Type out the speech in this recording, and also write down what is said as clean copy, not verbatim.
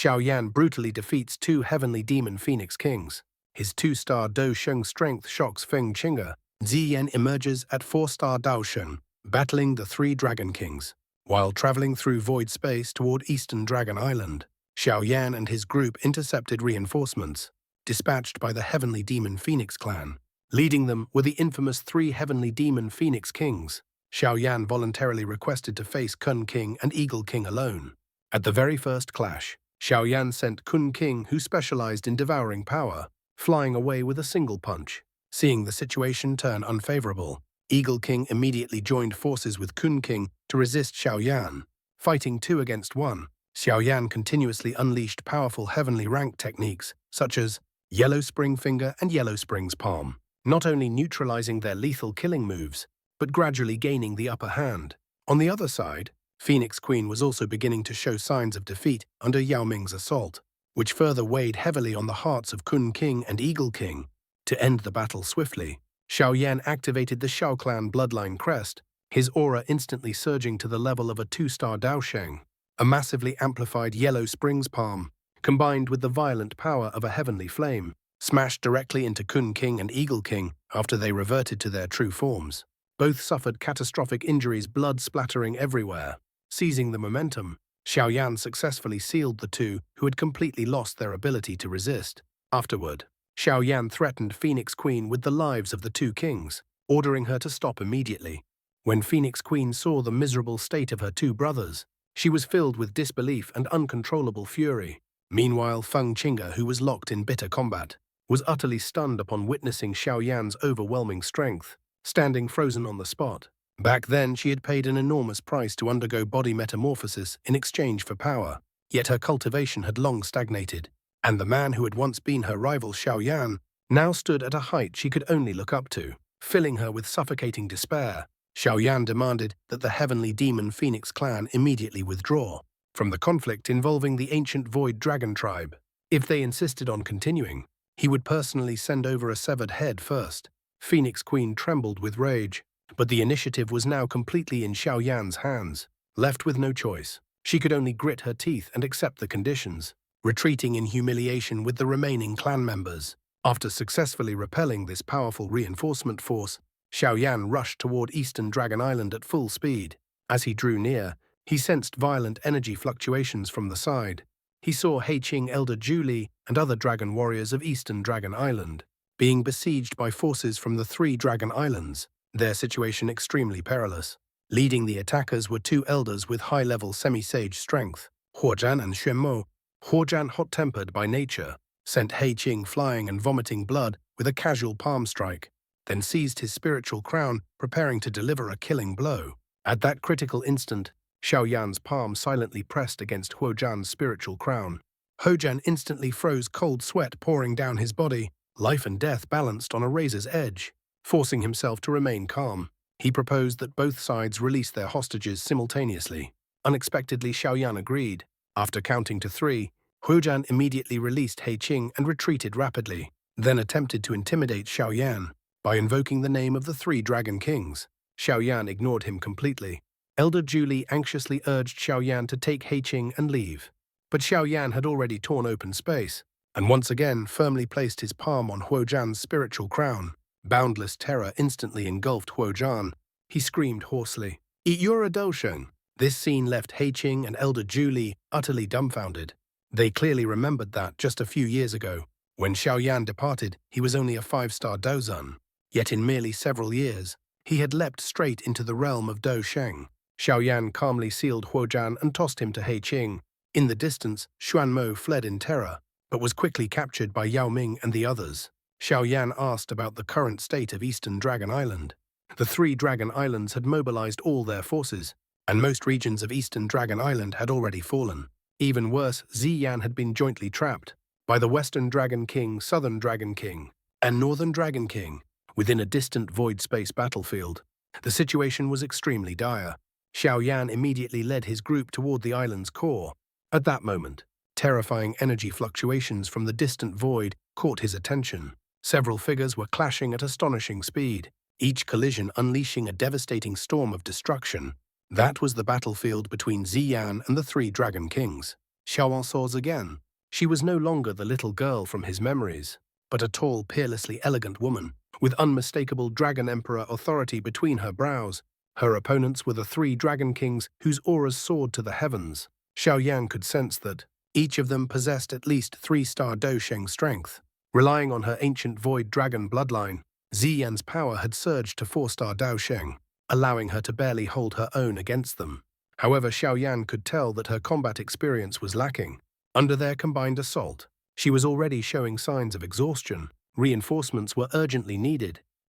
Xiaoyan brutally defeats two heavenly demon phoenix kings. His 2-star Dou Sheng strength shocks Feng Qing'e. Ziyan emerges at 4-star Dao Sheng, battling the 3 dragon kings. While traveling through void space toward Eastern Dragon Island, Xiaoyan and his group intercepted reinforcements, dispatched by the heavenly demon phoenix clan. Leading them were the infamous 3 heavenly demon phoenix kings. Xiaoyan voluntarily requested to face Kun King and Eagle King alone. At the very first clash, Xiaoyan sent Kun King, who specialized in devouring power, flying away with a single punch. Seeing the situation turn unfavorable, Eagle King immediately joined forces with Kun King to resist Xiaoyan. Fighting 2 against 1, Xiaoyan continuously unleashed powerful heavenly rank techniques, such as Yellow Spring Finger and Yellow Spring's Palm, not only neutralizing their lethal killing moves, but gradually gaining the upper hand. On the other side, Phoenix Queen was also beginning to show signs of defeat under Yao Ming's assault, which further weighed heavily on the hearts of Kun King and Eagle King. To end the battle swiftly, Xiaoyan activated the Xiao Clan bloodline crest, his aura instantly surging to the level of a 2-star Dao Sheng. A massively amplified Yellow Spring's Palm, combined with the violent power of a heavenly flame, smashed directly into Kun King and Eagle King after they reverted to their true forms. Both suffered catastrophic injuries, blood splattering everywhere. Seizing the momentum, Xiaoyan successfully sealed the 2 who had completely lost their ability to resist. Afterward, Xiaoyan threatened Phoenix Queen with the lives of the 2 kings, ordering her to stop immediately. When Phoenix Queen saw the miserable state of her 2 brothers, she was filled with disbelief and uncontrollable fury. Meanwhile, Feng Qing'e, who was locked in bitter combat, was utterly stunned upon witnessing Xiaoyan's overwhelming strength, standing frozen on the spot. Back then, she had paid an enormous price to undergo body metamorphosis in exchange for power, yet her cultivation had long stagnated, and the man who had once been her rival Xiaoyan now stood at a height she could only look up to, filling her with suffocating despair. Xiaoyan demanded that the heavenly demon Phoenix clan immediately withdraw from the conflict involving the ancient Void Dragon tribe. If they insisted on continuing, he would personally send over a severed head first. Phoenix Queen trembled with rage, but the initiative was now completely in Xiaoyan's hands. Left with no choice, she could only grit her teeth and accept the conditions, retreating in humiliation with the remaining clan members. After successfully repelling this powerful reinforcement force, Xiaoyan rushed toward Eastern Dragon Island at full speed. As he drew near, he sensed violent energy fluctuations from the side. He saw Heiqing, Elder Julie, and other dragon warriors of Eastern Dragon Island being besieged by forces from the 3 dragon islands, their situation extremely perilous. Leading the attackers were 2 elders with high-level semi-sage strength, Huozhan and Xuanmo. Huozhan, hot-tempered by nature, sent Heiqing flying and vomiting blood with a casual palm strike, then seized his spiritual crown, preparing to deliver a killing blow. At that critical instant, Xiaoyan's palm silently pressed against Huozhan's spiritual crown. Huozhan instantly froze, cold sweat pouring down his body. Life and death balanced on a razor's edge. Forcing himself to remain calm, he proposed that both sides release their hostages simultaneously. Unexpectedly, Xiaoyan agreed. After counting to 3, Huozhan immediately released Heiqing and retreated rapidly, then attempted to intimidate Xiaoyan by invoking the name of the 3 dragon kings. Xiaoyan ignored him completely. Elder Julie anxiously urged Xiaoyan to take Heiqing and leave, but Xiaoyan had already torn open space, and once again firmly placed his palm on Huozhan's spiritual crown. Boundless terror instantly engulfed Huozhan. He screamed hoarsely, "Eat your Adoshen!" This scene left Heiqing and Elder Julie utterly dumbfounded. They clearly remembered that, just a few years ago, when Xiaoyan departed, he was only a 5-star Dozun. Yet in merely several years, he had leapt straight into the realm of Dou Sheng. Xiaoyan calmly sealed Huozhan and tossed him to Heiqing. In the distance, Xuanmo fled in terror, but was quickly captured by Yao Ming and the others. Xiaoyan asked about the current state of Eastern Dragon Island. The 3 dragon islands had mobilized all their forces, and most regions of Eastern Dragon Island had already fallen. Even worse, Ziyan had been jointly trapped by the Western Dragon King, Southern Dragon King, and Northern Dragon King within a distant void space battlefield. The situation was extremely dire. Xiaoyan immediately led his group toward the island's core. At that moment, terrifying energy fluctuations from the distant void caught his attention. Several figures were clashing at astonishing speed, each collision unleashing a devastating storm of destruction. That was the battlefield between Ziyan and the 3 Dragon Kings. Xiaoan saws again. She was no longer the little girl from his memories, but a tall, peerlessly elegant woman, with unmistakable Dragon Emperor authority between her brows. Her opponents were the three Dragon Kings whose auras soared to the heavens. Xiao Yan could sense that each of them possessed at least 3-star Dou Sheng strength. Relying on her ancient Void Dragon bloodline, Ziyan's power had surged to 4-star Dou Sheng, allowing her to barely hold her own against them. However, Xiao Yan could tell that her combat experience was lacking. Under their combined assault, she was already showing signs of exhaustion. Reinforcements were urgently needed.